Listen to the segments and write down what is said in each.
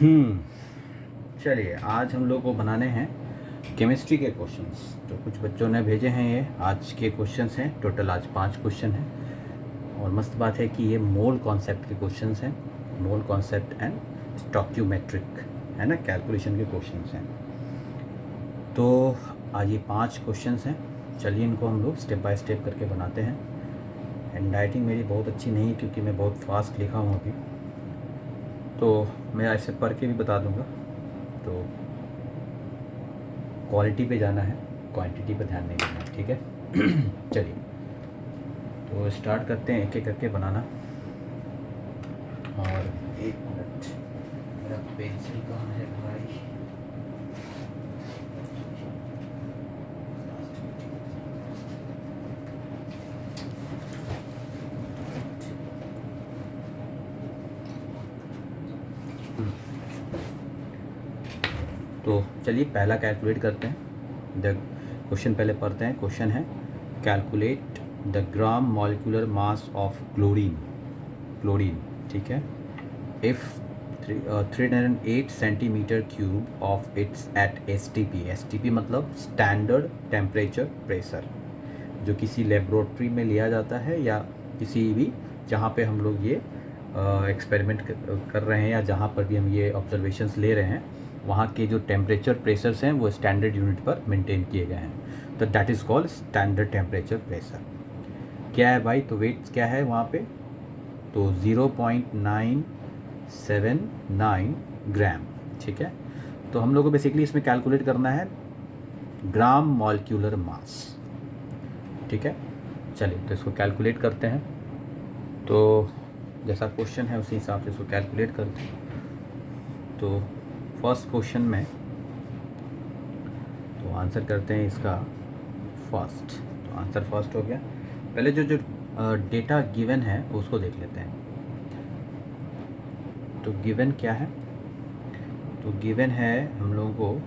चलिए आज हम लोग को बनाने हैं केमिस्ट्री के क्वेश्चंस। तो कुछ बच्चों ने भेजे हैं, ये आज के क्वेश्चंस हैं। टोटल आज 5 क्वेश्चन हैं और मस्त बात है कि ये मोल कॉन्सेप्ट के क्वेश्चंस हैं। मोल कॉन्सेप्ट एंड स्टॉक्यूमेट्रिक है ना, कैलकुलेशन के क्वेश्चंस हैं। तो आज ये 5 क्वेश्चंस हैं। चलिए इनको हम लोग स्टेप बाय स्टेप करके बनाते हैं। हैंड राइटिंग मेरी बहुत अच्छी नहीं है क्योंकि मैं बहुत फास्ट लिखा हूँ अभी, तो मैं ऐसे पढ़ के भी बता दूँगा। तो क्वालिटी पे जाना है, क्वांटिटी पे ध्यान नहीं देना, ठीक है। चलिए तो स्टार्ट करते हैं एक एक करके बनाना। और एक मिनट, मेरा पेंसिल कहाँ है भाई? तो चलिए पहला कैलकुलेट करते हैं। द क्वेश्चन पहले पढ़ते हैं। क्वेश्चन है calculate the gram molecular mass of chlorine. Chlorine, ठीक है। If 308 centimetre cube of its at STP. STP मतलब स्टैंडर्ड टेम्परेचर प्रेशर, जो किसी लेबोरेटरी में लिया जाता है या किसी भी जहाँ पे हम लोग ये एक्सपेरिमेंट कर रहे हैं या जहाँ पर भी हम ये ऑब्जर्वेशंस ले रहे हैं, वहाँ के जो टेम्परेचर प्रेशर्स हैं वो स्टैंडर्ड यूनिट पर मेंटेन किए गए हैं। तो that is called standard temperature pressure. क्या है भाई? तो वेट क्या है वहाँ पे? तो 0.979 ग्राम, ठीक है। तो हम लोग को बेसिकली इसमें कैलकुलेट करना है ग्राम मॉलिक्यूलर मास, ठीक है। चलिए तो इसको कैलकुलेट करते हैं। तो जैसा क्वेश्चन है उसी हिसाब से इसको कैलकुलेट करते हैं। तो फर्स्ट क्वेश्चन में तो आंसर करते हैं इसका फर्स्ट। तो आंसर फर्स्ट हो गया। पहले जो डेटा गिवन है उसको देख लेते हैं। तो गिवन क्या है? तो गिवन है हम लोगों को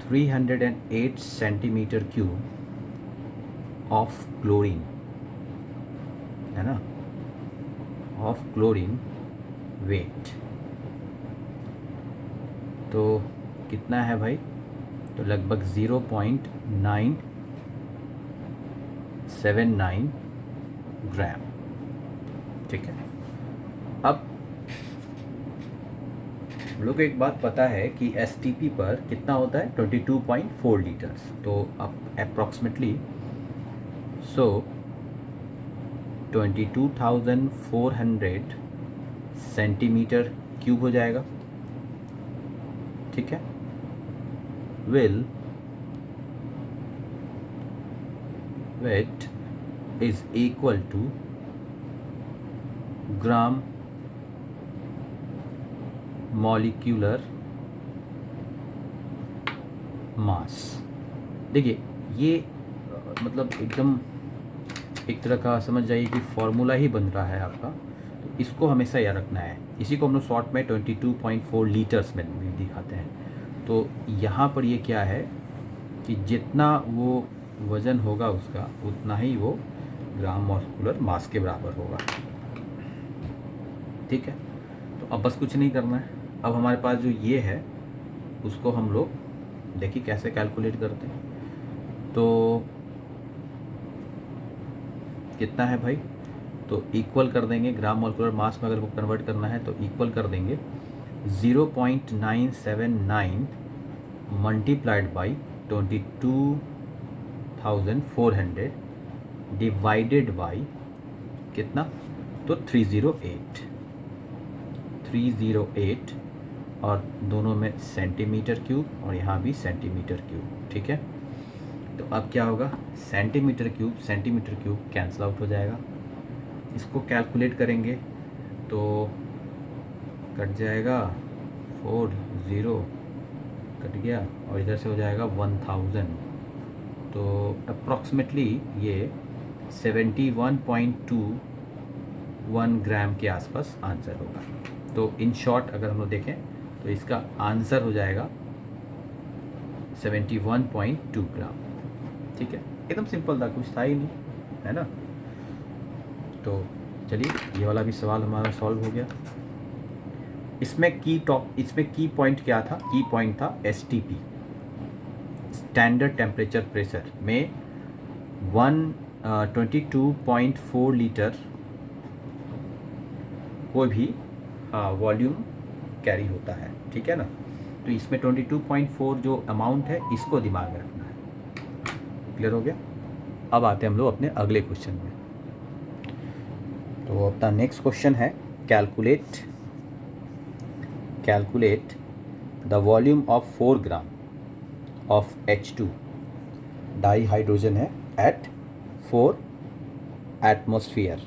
308 सेंटीमीटर क्यूब ऑफ क्लोरीन, है ना, ऑफ क्लोरीन वेट। तो कितना है भाई? तो लगभग 0.979 ग्राम, ठीक है। अब हम लोग को एक बात पता है कि एसटीपी पर कितना होता है? 22.4 लीटर्स। तो अब अप्रॉक्सीमेटली 22,400 सेंटीमीटर क्यूब हो जाएगा, ठीक है। Will weight is equal to gram molecular mass. देखिए ये मतलब एकदम एक तरह का समझ जाइए कि फॉर्मूला ही बन रहा है आपका। तो इसको हमेशा याद रखना है। इसी को हम लोग शॉर्ट में 22.4 लीटर्स में भी दिखाते हैं। तो यहाँ पर ये क्या है कि जितना वो वज़न होगा उसका उतना ही वो ग्राम मॉलिक्यूलर मास के बराबर होगा, ठीक है। तो अब बस कुछ नहीं करना है। अब हमारे पास जो ये है उसको हम लोग देखिए कैसे कैलकुलेट करते हैं। तो कितना है भाई? तो इक्वल कर देंगे ग्राम मॉलिक्यूलर मास में, अगर वो कन्वर्ट करना है तो इक्वल कर देंगे 0.979 मल्टीप्लाइड बाई 22,400 डिवाइडेड बाई कितना? तो 308 और दोनों में सेंटीमीटर क्यूब और यहाँ भी सेंटीमीटर क्यूब, ठीक है। तो अब क्या होगा? सेंटीमीटर क्यूब कैंसिल आउट हो जाएगा। इसको कैलकुलेट करेंगे तो कट जाएगा 40 कट गया और इधर से हो जाएगा 1000। तो अप्रॉक्सीमेटली ये 71.21 ग्राम के आसपास आंसर होगा। तो इन शॉर्ट अगर हम लोग देखें तो इसका आंसर हो जाएगा 71.2 ग्राम, ठीक है। एकदम सिंपल था, कुछ था ही नहीं, है ना। तो चलिए ये वाला भी सवाल हमारा सॉल्व हो गया। इसमें की पॉइंट क्या था? की पॉइंट था STP, स्टैंडर्ड टेम्परेचर प्रेशर में 122.4 लीटर कोई भी वॉल्यूम कैरी होता है, ठीक है ना। तो इसमें 22.4 जो अमाउंट है इसको दिमाग में रखना है। क्लियर हो गया? अब आते हैं हम लोग अपने अगले क्वेश्चन में। तो अपना नेक्स्ट क्वेश्चन है calculate the volume of 4 gram of H2 di hydrogen है एट 4 एटमॉस्फेयर,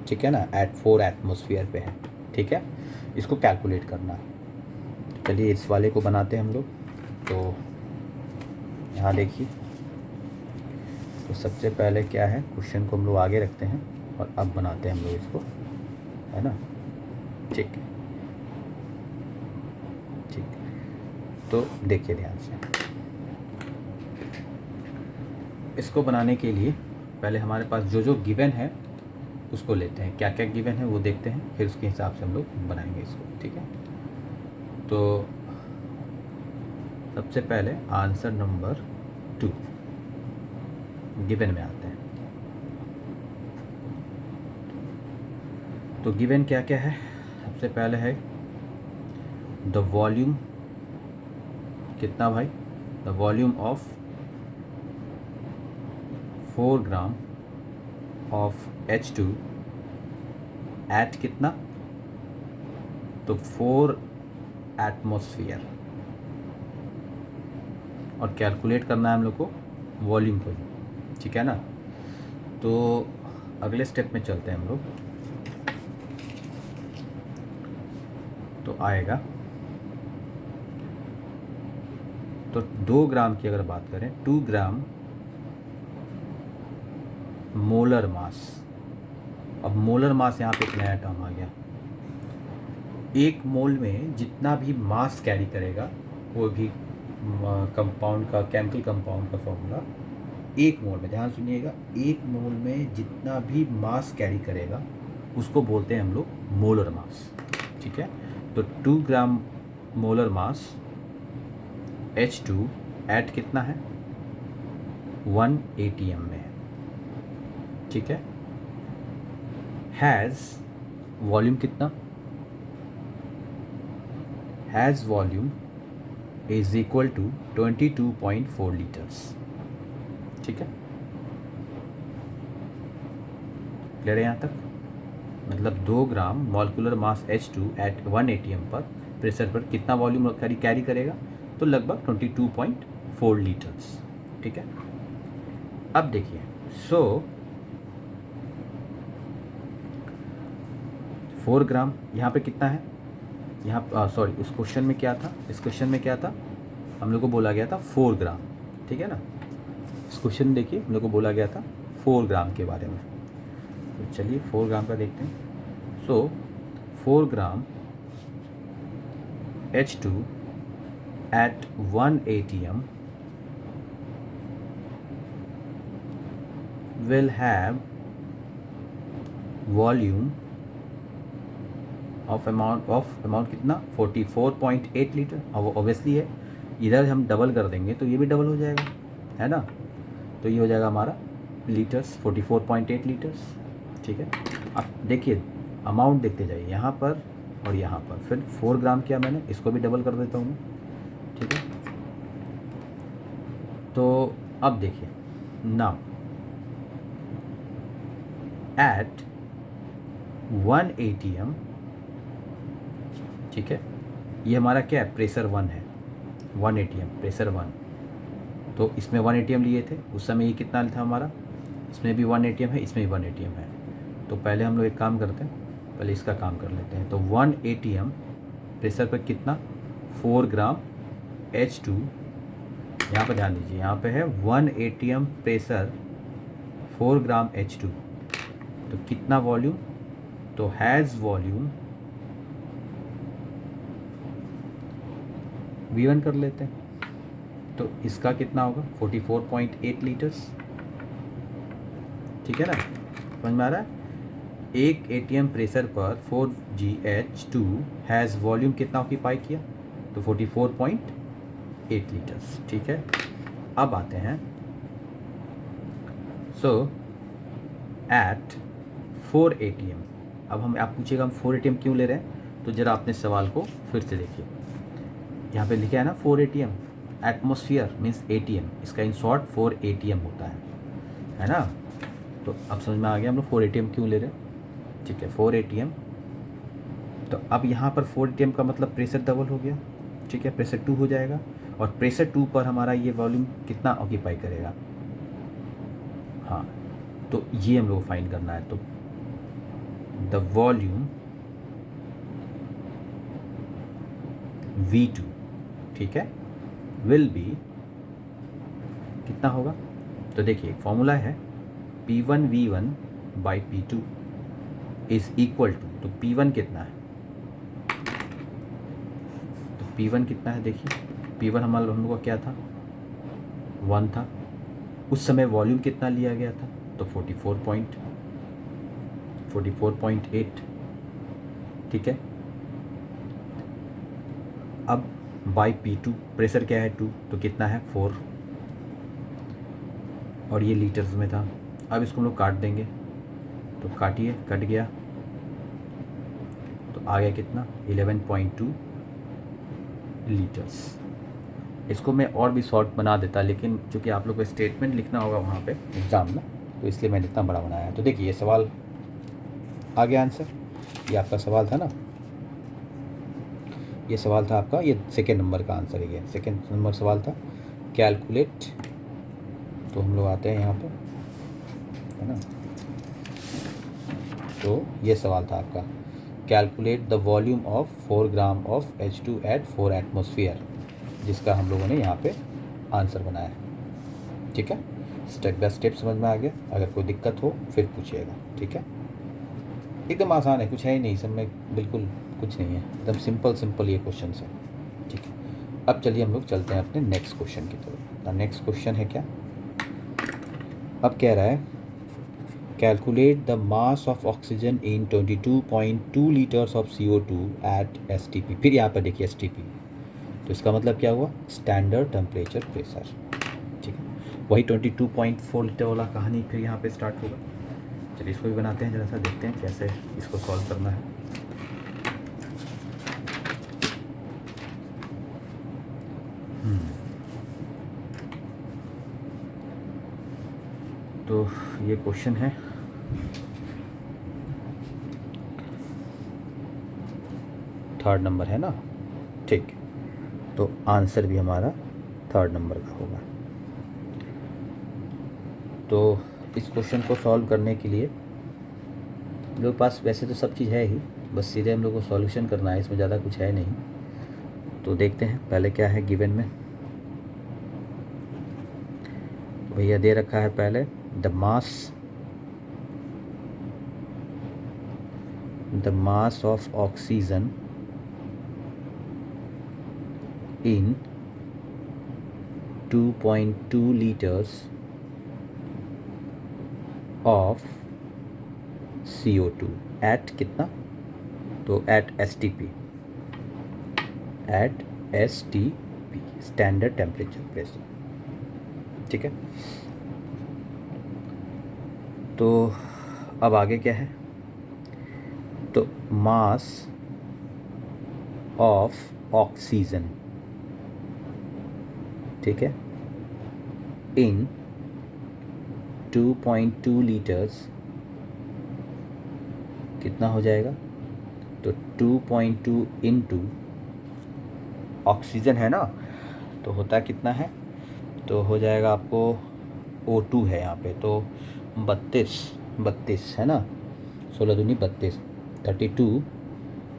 ठीक है ना, एट 4 एटमॉस्फेयर पे है, ठीक है। इसको कैलकुलेट करना है। चलिए इस वाले को बनाते हैं हम लोग। तो यहाँ देखिए, तो सबसे पहले क्या है, क्वेश्चन को हम लोग आगे रखते हैं और अब बनाते हैं हम लोग इसको, है ना, ठीक है। तो देखिए ध्यान से, इसको बनाने के लिए पहले हमारे पास जो गिवन है उसको लेते हैं, क्या क्या गिवन है वो देखते हैं, फिर उसके हिसाब से हम लोग बनाएंगे इसको, ठीक है। तो सबसे पहले आंसर नंबर 2 गिवन में आते हैं। तो गिवन क्या क्या है? सबसे पहले है द वॉल्यूम, कितना भाई? The volume of 4 gram of H2 at कितना? तो 4 एटमॉस्फेयर, और कैलकुलेट करना है हम लोग को वॉल्यूम को, ठीक है ना। तो अगले स्टेप में चलते हैं हम लोग। तो आएगा, तो 2 ग्राम की अगर बात करें, 2 ग्राम मोलर मास। अब मोलर मास यहाँ पे एक नया टर्म आ गया। एक मोल में जितना भी मास कैरी करेगा कोई भी कंपाउंड का, केमिकल कंपाउंड का फॉर्मूला, एक मोल में, ध्यान सुनिएगा, एक मोल में जितना भी मास कैरी करेगा उसको बोलते हैं हम लोग मोलर मास, ठीक है। तो 2 ग्राम मोलर मास H2 एट कितना है? 1 ATM में है, ठीक है। हैज़ वॉल्यूम कितना? Has volume is equal to 22.4 litres, ठीक है। क्लियर है यहाँ तक? मतलब 2 gram molecular mass H2 at 1 ATM पर प्रेशर पर कितना वॉल्यूम कैरी करेगा? तो लगभग 22.4 लीटर्स, ठीक है। अब देखिए, सो 4 ग्राम यहाँ पे कितना है? यहाँ सॉरी, उस क्वेश्चन में क्या था? इस क्वेश्चन में क्या था? हम लोग को बोला गया था 4 ग्राम, ठीक है ना। इस क्वेश्चन देखिए, हम लोग को बोला गया था 4 ग्राम के बारे में। तो चलिए 4 ग्राम का देखते हैं। सो 4 ग्राम H2 at 1 ATM will have volume of amount कितना? 44.8 लीटर। अब ऑब्वियसली है, इधर हम डबल कर देंगे तो ये भी डबल हो जाएगा, है ना। तो ये हो जाएगा हमारा लीटर्स, 44.8 लीटर्स, ठीक है। अब देखिए अमाउंट देखते जाइए, यहाँ पर और यहाँ पर, फिर 4 ग्राम किया मैंने, इसको भी डबल कर देता हूँ, ठीक है। तो अब देखिए, नाउ एट 1 ATM, ठीक है, ये हमारा क्या है? प्रेशर 1 है, 1 ATM प्रेशर 1। तो इसमें 1 ATM लिए थे उस समय, ये कितना था हमारा? इसमें भी 1 ATM है, इसमें भी 1 ATM है। तो पहले हम लोग एक काम करते हैं, पहले इसका काम कर लेते हैं। तो 1 ATM प्रेशर पर कितना? 4 ग्राम H2, यहाँ पर ध्यान दीजिए, यहाँ पे है 1 ATM प्रेशर 4 ग्राम H2, तो कितना वॉल्यूम? तो हैज़ वॉल्यूम V1 कर लेते हैं, तो इसका कितना होगा? 44.8 लीटर्स, ठीक है ना, समझ में आ रहा है। एक एटीएम प्रेशर पर 4GH2 हैज़ वॉल्यूम कितना ऑक्यूपाई किया, तो 44.8 लीटर्स। ठीक है, अब आते हैं सो एट 4 ATM। अब हम आप पूछिएगा हम 4 ATM क्यों ले रहे हैं, तो ज़रा अपने सवाल को फिर से देखिए। यहाँ पे लिखा है ना 4 ATM, एटमॉस्फेयर मीन्स ATM, इसका इन शॉर्ट 4 ATM होता है ना। तो अब समझ में आ गया हम लोग 4 ATM क्यों ले रहे हैं। ठीक है, 4 ATM। तो अब यहाँ पर 4 ATM का मतलब प्रेशर डबल हो गया। ठीक है, प्रेशर 2 हो जाएगा, और प्रेशर 2 पर हमारा ये वॉल्यूम कितना ऑक्यूपाई करेगा। हाँ, तो ये हम लोग फाइंड करना है। तो द वॉल्यूम V2, ठीक है, विल बी कितना होगा, तो देखिए फॉर्मूला है P1V1/P2 इज इक्वल टू, तो P1 कितना है, तो P1 कितना है देखिए, P1 हम लोगों का क्या था, 1 था। उस समय वॉल्यूम कितना लिया गया था, तो 44.8। ठीक है, अब बाई P2 प्रेशर क्या है 2, तो कितना है 4, और ये लीटर्स में था। अब इसको हम लोग काट देंगे, तो काटिए, कट गया, तो आ गया कितना 11.2 लीटर्स। इसको मैं और भी शॉर्ट बना देता, लेकिन चूँकि आप लोग को स्टेटमेंट लिखना होगा वहाँ पे एग्ज़ाम में, तो इसलिए मैंने इतना बड़ा बनाया है। तो देखिए ये सवाल आ गया आंसर, ये आपका सवाल था ना, ये सवाल था आपका, ये सेकेंड नंबर का आंसर है, ये सेकेंड नंबर सवाल था। कैलकुलेट, तो हम लोग आते हैं यहाँ पे, है ना, तो ये सवाल था आपका, calculate the volume of 4 gram of H2 at 4 atmosphere, जिसका हम लोगों ने यहाँ पे आंसर बनाया है। ठीक है, स्टेप बाय स्टेप समझ में आ गया। अगर कोई दिक्कत हो फिर पूछिएगा। ठीक है, एकदम आसान है, कुछ है ही नहीं, सब में बिल्कुल कुछ नहीं है, एकदम सिंपल ये क्वेश्चन है। ठीक है, अब चलिए हम लोग चलते हैं अपने नेक्स्ट क्वेश्चन की तरफ। नेक्स्ट क्वेश्चन है क्या, अब कह रहा है calculate the mass of oxygen in 22.2 litres of CO2 at STP। फिर यहाँ पर देखिए STP, तो इसका मतलब क्या हुआ, स्टैंडर्ड टेम्परेचर प्रेशर। ठीक है, वही 22.4 लीटर वाला कहानी फिर यहाँ पे स्टार्ट होगा। चलिए इसको भी बनाते हैं, जरा सा देखते हैं कैसे इसको सॉल्व करना है। तो ये क्वेश्चन है, थर्ड नंबर है ना। ठीक, तो आंसर भी हमारा थर्ड नंबर का होगा। तो इस क्वेश्चन को सॉल्व करने के लिए हम लोग पास वैसे तो सब चीज़ है ही, बस सीधे हम लोग को सॉल्यूशन करना है, इसमें ज़्यादा कुछ है नहीं। तो देखते हैं पहले क्या है गिवन में। भैया दे रखा है पहले the mass of oxygen in 2.2 liters of CO2 at कितना, तो at STP, standard temperature pressure. ठीक है, तो अब आगे क्या है, तो मास ऑफ ऑक्सीजन, ठीक है, इन 2.2 लीटर्स कितना हो जाएगा, तो 2.2 इंटू ऑक्सीजन है ना, तो होता कितना है, तो हो जाएगा आपको O2 है यहाँ पे, तो 32 है ना, 16 दूनी 32, 32,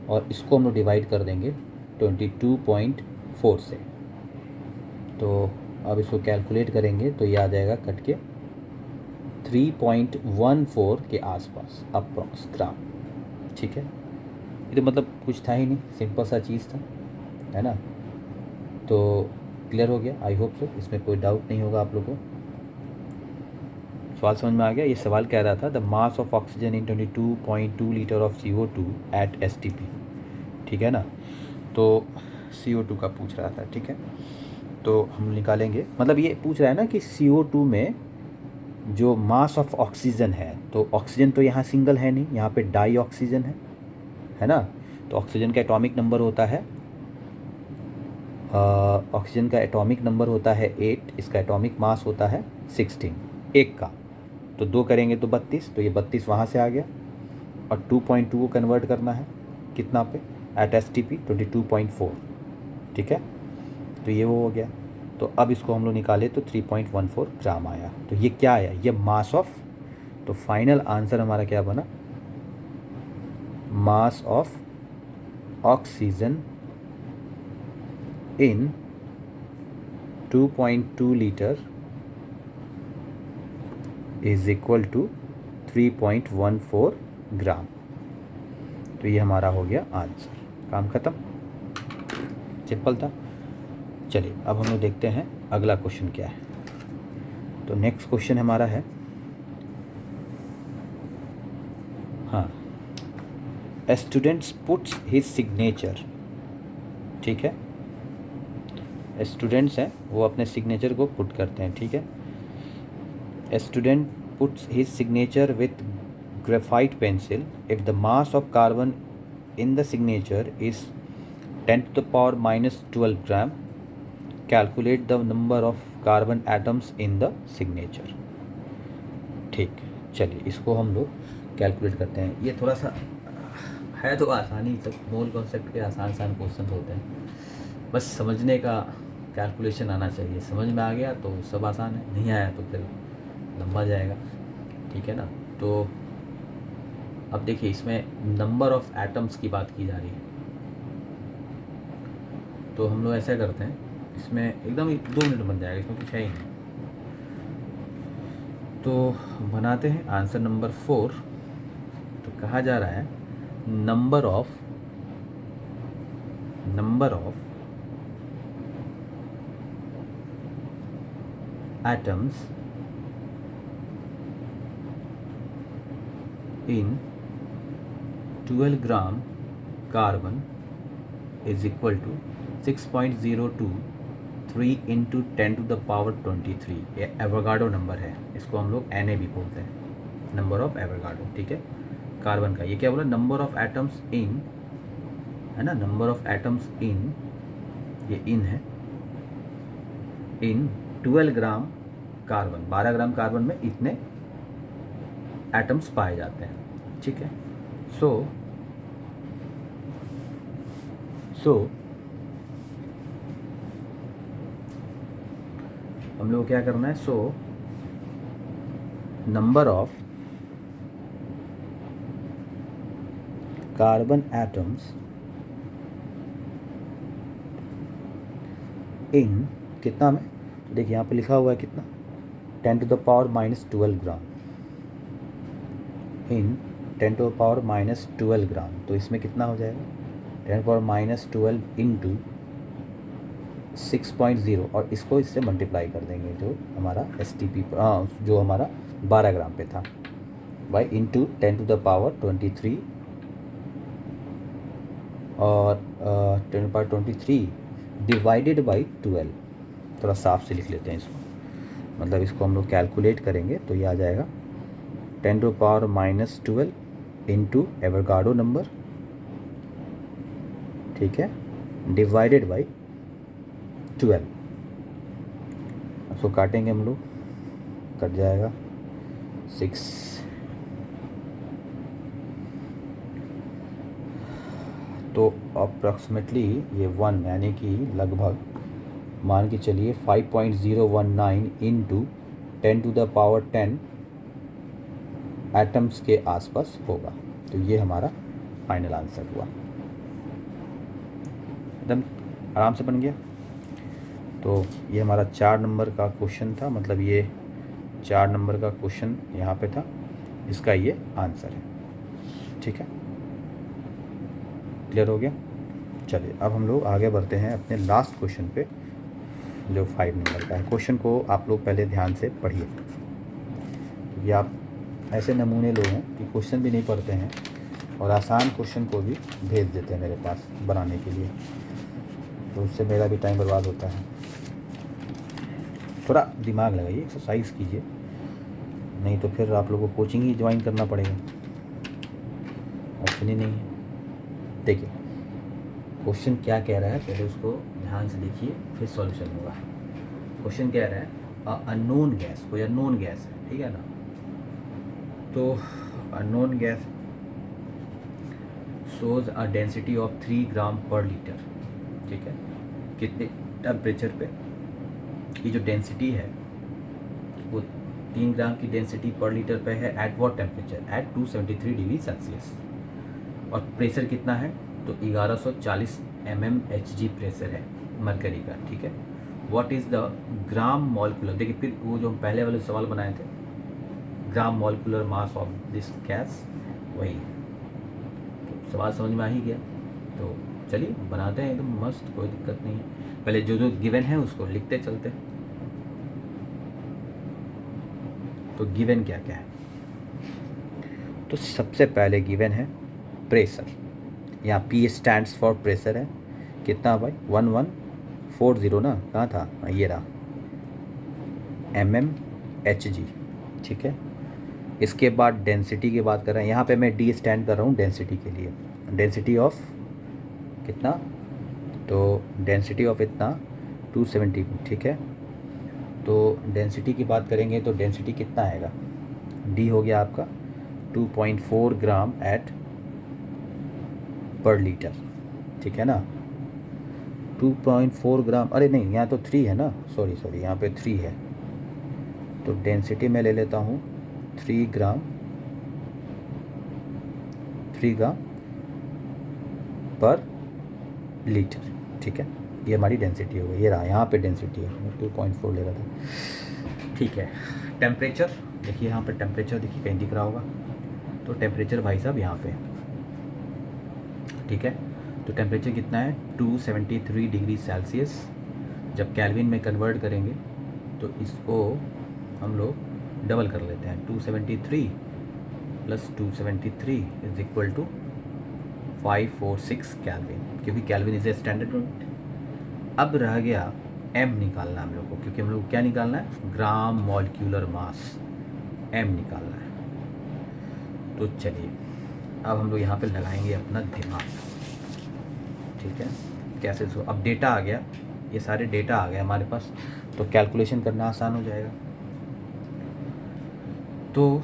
और इसको हम लोग डिवाइड कर देंगे 22.4 से। तो अब इसको कैलकुलेट करेंगे तो ये आ जाएगा कट के 3.14 के आसपास अप्रॉक्स ग्राम। ठीक है, ये तो मतलब कुछ था ही नहीं, सिंपल सा चीज़ था, है ना। तो क्लियर हो गया, आई होप सो, इसमें कोई डाउट नहीं होगा आप लोगों को। सवाल समझ में आ गया। ये सवाल कह रहा था the mass of oxygen in 22.2 litre of CO2 at STP, ठीक है ना। तो CO2 का पूछ रहा था, ठीक है। तो हम निकालेंगे, मतलब ये पूछ रहा है ना कि CO2 में जो मास ऑफ ऑक्सीजन है, तो ऑक्सीजन तो यहाँ सिंगल है नहीं, यहाँ पे डाई ऑक्सीजन है ना। तो ऑक्सीजन का एटॉमिक नंबर होता है ऑक्सीजन का एटॉमिक नंबर होता है 8, इसका एटॉमिक मास होता है 16 एक का। तो 2 करेंगे तो 32, तो ये 32 वहाँ से आ गया। और 2.2 को कन्वर्ट करना है कितना पे, एट STP 22.4, ठीक है। तो ये वो हो गया। तो अब इसको हम लोग निकाले तो 3.14 ग्राम आया। तो ये क्या आया, ये मास ऑफ, तो फाइनल आंसर हमारा क्या बना, mass of oxygen in 2.2 litre is equal to 3.14 gram. तो ये हमारा हो गया आंसर, काम ख़त्म, सिंपल था। चलिए अब हम लोग देखते हैं अगला क्वेश्चन क्या है। तो नेक्स्ट क्वेश्चन हमारा है, हाँ, स्टूडेंट्स पुट्स हिज सिग्नेचर, ठीक है। स्टूडेंट्स हैं वो अपने सिग्नेचर को पुट करते हैं, ठीक है। Student puts his signature with graphite pencil if the mass of carbon in the signature is 10⁻⁻12 gram, calculate the number of carbon atoms in the signature. ठीक, चलिए इसको हम लोग कैलकुलेट करते हैं। ये थोड़ा सा है तो आसानी, सब मोल कॉन्सेप्ट के आसान क्वेश्चन होते हैं, बस समझने का कैलकुलेशन आना चाहिए। समझ में आ गया तो सब आसान है, नहीं आया तो फिर लंबा जाएगा, ठीक है ना। तो अब देखिए इसमें नंबर ऑफ़ एटम्स की बात की जा रही है, तो हम लोग ऐसा करते हैं, इसमें एकदम 2 मिनट बन जाएगा, इसमें कुछ है ही नहीं। तो बनाते हैं आंसर नंबर 4। तो कहा जा रहा है number of atoms in 12 gram carbon is equal to 6.023 into 10⁻23। ये एवोगाड्रो नंबर है, इसको हम लोग Na भी बोलते हैं, नंबर ऑफ एवोगाड्रो, ठीक है, कार्बन का। ये क्या बोला, नंबर ऑफ एटम्स इन, है ना, नंबर ऑफ एटम्स इन, ये इन है, इन 12 ग्राम कार्बन, 12 ग्राम कार्बन में इतने एटम्स पाए जाते हैं, ठीक है। सो हम लोग क्या करना है, so number of carbon atoms in कितना में, देखिए यहाँ पे लिखा हुआ है कितना, 10⁻⁻12 ग्राम, इन 10⁻⁻12 ग्राम। तो इसमें कितना हो जाएगा, 10⁻⁻12 इंटू 6.0, और इसको इससे मल्टीप्लाई कर देंगे, जो हमारा STP जो हमारा 12 ग्राम पे था, बाई इंटू 10⁻23 और 10⁻23 डिवाइडेड बाई 12। थोड़ा साफ से लिख लेते हैं इसको, मतलब इसको हम लोग कैलकुलेट करेंगे तो ये आ जाएगा 10⁻⁻12 इंटू एवोगाड्रो नंबर, ठीक है, डिवाइडेड बाई 12। उसको काटेंगे हम लोग, कट जाएगा 6, तो अप्रॉक्सीमेटली ये 1 यानी कि लगभग मान के चलिए 5.019 इंटू 10⁻10 एटम्स के आसपास होगा। तो ये हमारा फाइनल आंसर हुआ, एकदम आराम से बन गया। तो ये हमारा 4 नंबर का क्वेश्चन था, मतलब ये 4 नंबर का क्वेश्चन यहाँ पे था, इसका ये आंसर है, ठीक है, क्लियर हो गया। चलिए अब हम लोग आगे बढ़ते हैं अपने लास्ट क्वेश्चन पे, जो 5 नंबर का है। क्वेश्चन को आप लोग पहले ध्यान से पढ़िए, ये आप ऐसे नमूने लोग हैं कि क्वेश्चन भी नहीं पढ़ते हैं और आसान क्वेश्चन को भी भेज देते हैं मेरे पास बनाने के लिए, तो उससे मेरा भी टाइम बर्बाद होता है। थोड़ा दिमाग लगाइए, एक्सरसाइज कीजिए, नहीं तो फिर आप लोगों को कोचिंग ही ज्वाइन करना पड़ेगा, ऑप्शन ही नहीं है। देखिए क्वेश्चन क्या कह रहा है, पहले उसको ध्यान से देखिए फिर सॉल्यूशन होगा। क्वेश्चन कह रहा है अननोन गैस, कोई अननोन गैस है, ठीक है ना। तो unknown gas shows a density of 3 ग्राम पर लीटर, ठीक है। कितने टेम्परेचर पे ये जो डेंसिटी है वो 3 ग्राम की डेंसिटी पर लीटर पे है। At what temperature, at 273 degree Celsius. और प्रेशर कितना है, तो 1140 mmHg प्रेशर है मरकरी का, ठीक है। What is the gram molecular, देखिए फिर वो जो हम पहले वाले सवाल बनाए थे, ग्राम molecular mass of this gas, वही तो सवाल समझ में आ ही गया। तो चलिए बनाते हैं एकदम मस्त, कोई दिक्कत नहीं है। पहले जो जो गिवन है उसको लिखते चलते हैं। तो गिवन क्या क्या है, तो सबसे पहले गिवन है प्रेशर, यहाँ P स्टैंड्स फॉर प्रेशर है, कितना भाई 1140 ना, कहाँ था, ये रहा mmHg, ठीक है। इसके बाद डेंसिटी की बात कर रहे हैं, यहाँ पे मैं D स्टैंड कर रहा हूँ डेंसिटी के लिए, डेंसिटी ऑफ कितना, तो डेंसिटी ऑफ इतना 270, ठीक है। तो डेंसिटी की बात करेंगे तो डेंसिटी कितना आएगा, D हो गया आपका 2.4 ग्राम एट पर लीटर, ठीक है ना। 2.4 ग्राम, अरे नहीं यहाँ तो 3 है ना, सॉरी यहाँ पे 3 है। तो डेंसिटी मैं ले लेता हूँ 3 ग्राम पर लीटर, ठीक है। ये हमारी डेंसिटी हो गई, ये रहा यहाँ पे डेंसिटी है, मैं 2.4 ले रहा था, ठीक है। टेम्परेचर देखिए, यहाँ पर टेम्परेचर देखिए कहीं दिख रहा होगा, तो टेम्परेचर भाई साहब यहाँ पे, ठीक है। तो टेम्परेचर कितना है 273 डिग्री सेल्सियस। जब केल्विन में कन्वर्ट करेंगे तो इसको हम लोग डबल कर लेते हैं, 273 plus 273 is equal to 546 kelvin, क्योंकि kelvin is a standard unit. अब रह गया m निकालना हम लोग को, क्योंकि हम लोग क्या निकालना है, ग्राम मॉलिक्यूलर मास, m निकालना है। तो चलिए अब हम लोग यहाँ पे लगाएंगे अपना दिमाग, ठीक है। कैसे, सो अब डेटा आ गया, ये सारे डेटा आ गए हमारे पास, तो कैलकुलेशन करना आसान हो जाएगा। तो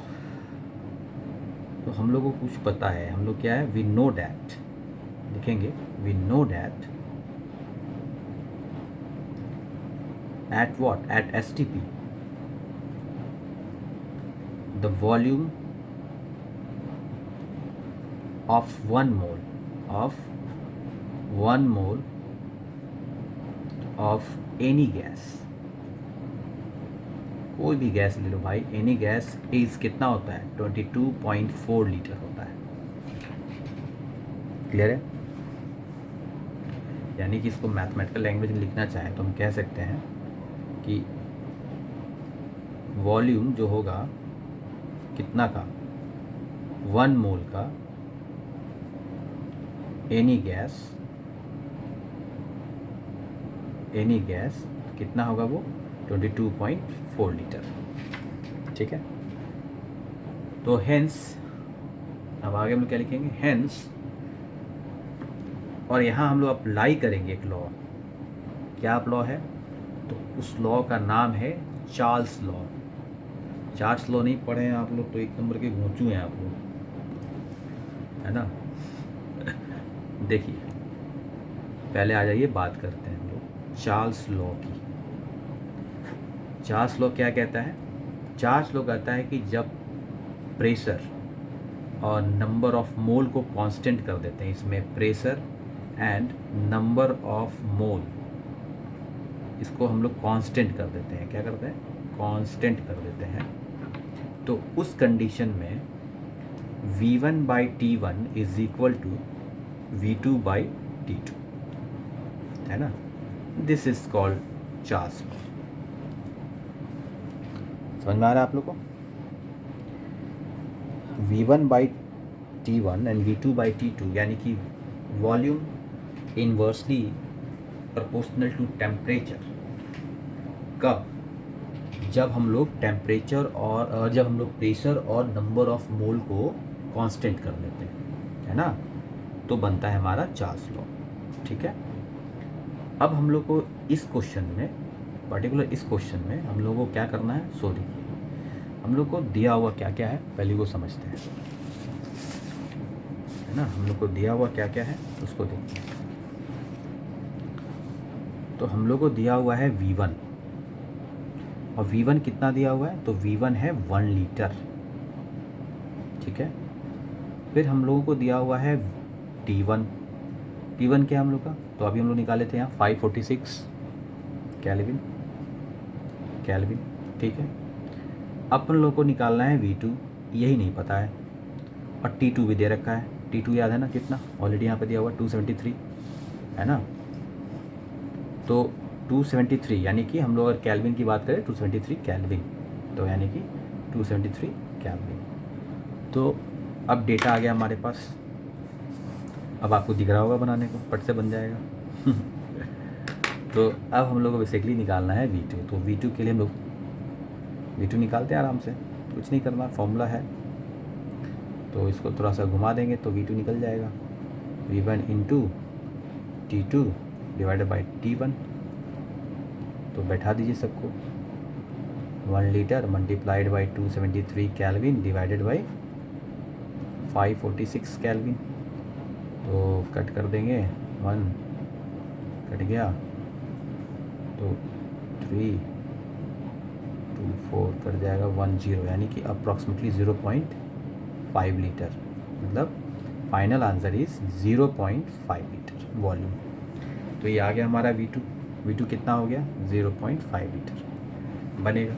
हम लोगों को कुछ पता है, हम लोग क्या है, वी नो डैट, लिखेंगे we know that at what, at STP the volume of 1 mole of any gas, कोई भी गैस ले लो भाई, एनी गैस इज कितना होता है 22.4 लीटर होता है, क्लियर है। यानी कि इसको मैथमेटिकल लैंग्वेज में लिखना चाहें तो हम कह सकते हैं कि वॉल्यूम जो होगा कितना का, 1 मोल का एनी गैस कितना होगा, वो 22.4 लीटर, ठीक है। तो हेंस, अब आगे हम लोग क्या लिखेंगे, हेंस, और यहाँ हम लोग अप्लाई करेंगे एक लॉ, क्या लॉ है, तो उस लॉ का नाम है चार्ल्स लॉ। चार्ल्स लॉ नहीं पढ़े हैं आप लोग तो एक नंबर के घोंचू हैं आप लोग, है ना। देखिए पहले आ जाइए, बात करते हैं हम लोग चार्ल्स लॉ की। चार्ल्स लॉ क्या कहता है, चार्ल्स लॉ कहता है कि जब प्रेशर और नंबर ऑफ मोल को कांस्टेंट कर देते हैं, इसमें pressure and number of mole, इसको हम लोग कांस्टेंट कर देते हैं, क्या करते हैं, कांस्टेंट कर देते हैं, तो उस कंडीशन में V1/T1 is equal to V2/T2, है ना। This is called Charles law. समझ में आ रहा है आप लोग को। V1/T1 एंड V2/T2 यानी कि volume inversely proportional to temperature, कब? जब हम लोग टेम्परेचर और जब हम लोग प्रेशर और नंबर ऑफ मोल को कांस्टेंट कर लेते हैं, है ना, तो बनता है हमारा चार्ल्स लॉ। ठीक है, अब हम लोग को इस क्वेश्चन में, पर्टिकुलर इस क्वेश्चन में हम लोग को क्या करना है, सो देखिए हम लोग को दिया हुआ क्या क्या है पहले वो समझते हैं, है ना। हम लोग को दिया हुआ क्या क्या है उसको देखते हैं। तो हम लोग को दिया हुआ है V1, और V1 कितना दिया हुआ है, तो V1 है 1 लीटर। ठीक है, फिर हम लोगों को दिया हुआ है T1 क्या हम लोग का, तो अभी हम लोग निकाले थे यहाँ 546 केल्विन। ठीक है, अब अपन लोग को निकालना है V2, यही नहीं पता है, और T2 भी दे रखा है। T2 याद है ना कितना, ऑलरेडी यहाँ पे दिया हुआ 273, है ना। तो 273 यानी कि हम लोग अगर केल्विन की बात करें 273 केल्विन, तो यानी कि 273 केल्विन। तो अब डेटा आ गया हमारे पास, अब आपको दिख रहा होगा बनाने को, फट से बन जाएगा। तो अब हम लोग को बेसिकली निकालना है V2। तो V2 के लिए हम लोग V2 निकालते हैं आराम से, कुछ नहीं करना, फॉर्मूला है। तो इसको थोड़ा सा घुमा देंगे तो V2 निकल जाएगा, V1 into T2 divided by T1। तो बैठा दीजिए सबको, 1 litre multiplied by 273 kelvin divided by 546 kelvin. तो कट कर देंगे, 1 कट गया, तो 3 2 4 कट जाएगा, 1 0, यानी कि अप्रॉक्सीमेटली 0.5 लीटर, मतलब final answer is 0.5 litre volume. तो ये आ गया हमारा V2 कितना हो गया, 0.5 लीटर बनेगा।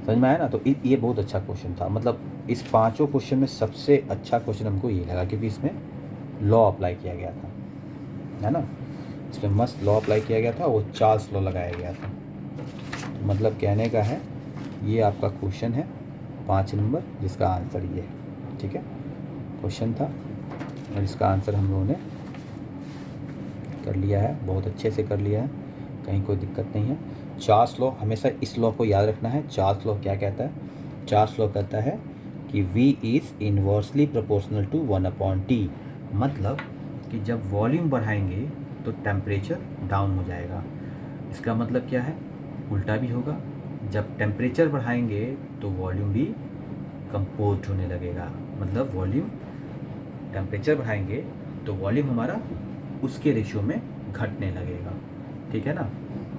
समझ में आया ना। तो ये बहुत अच्छा क्वेश्चन था, मतलब इस पांचों क्वेश्चन में सबसे अच्छा क्वेश्चन हमको ये लगा, क्योंकि इसमें लॉ अप्लाई किया गया था, है ना। इसमें मस्त लॉ अप्लाई किया गया था, वो चार्ल्स लॉ लगाया गया था। तो मतलब कहने का है, ये आपका क्वेश्चन है 5 नंबर, जिसका आंसर ये है। ठीक है, क्वेश्चन था और इसका आंसर हम लोगों ने कर लिया है, बहुत अच्छे से कर लिया है, कहीं कोई दिक्कत नहीं है। चार्ल्स लॉ, हमेशा इस लॉ को याद रखना है। चार्ल्स लॉ क्या कहता है, चार्ल्स लॉ कहता है कि V is inversely proportional to 1/T, मतलब कि जब वॉल्यूम बढ़ाएंगे तो टेम्परेचर डाउन हो जाएगा। इसका मतलब क्या है, उल्टा भी होगा, जब टेम्परेचर बढ़ाएंगे तो वॉल्यूम भी कंपोज होने लगेगा, मतलब वॉल्यूम, टेम्परेचर बढ़ाएंगे तो वॉल्यूम हमारा उसके रेशियो में घटने लगेगा। ठीक है ना।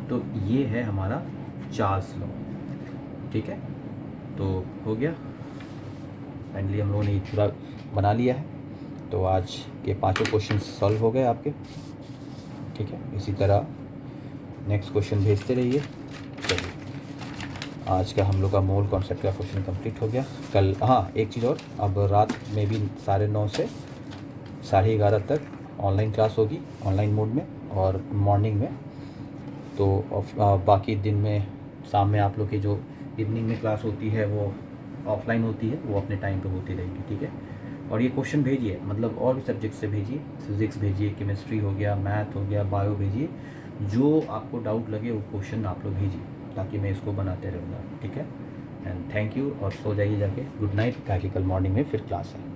तो ये है हमारा चार्ल्स लॉ। ठीक है, तो हो गया, फाइनली हम लोगों ने ये पूरा बना लिया है। तो आज के पांचों क्वेश्चन सॉल्व हो गए आपके। ठीक है, इसी तरह नेक्स्ट क्वेश्चन भेजते रहिए। चलिए, आज का हम लोग का मोल कॉन्सेप्ट का क्वेश्चन कंप्लीट हो गया। कल हाँ एक चीज़ और, अब रात में भी 9:30 से 11:30 तक ऑनलाइन क्लास होगी, ऑनलाइन मोड में, और मॉर्निंग में। तो बाकी दिन में, शाम में आप लोग की जो इवनिंग में क्लास होती है वो ऑफलाइन होती है, वो अपने टाइम पे होती रहेगी। ठीक है, और ये क्वेश्चन भेजिए, मतलब और भी सब्जेक्ट से भेजिए, फिज़िक्स भेजिए, केमिस्ट्री हो गया, मैथ हो गया, बायो भेजिए, जो आपको डाउट लगे वो क्वेश्चन आप लोग भेजिए, ताकि मैं इसको बनाते रहूँगा। ठीक है, एंड थैंक यू, और सो जाइए जाके, गुड नाइट, ताकि कल मॉर्निंग में फिर क्लास है।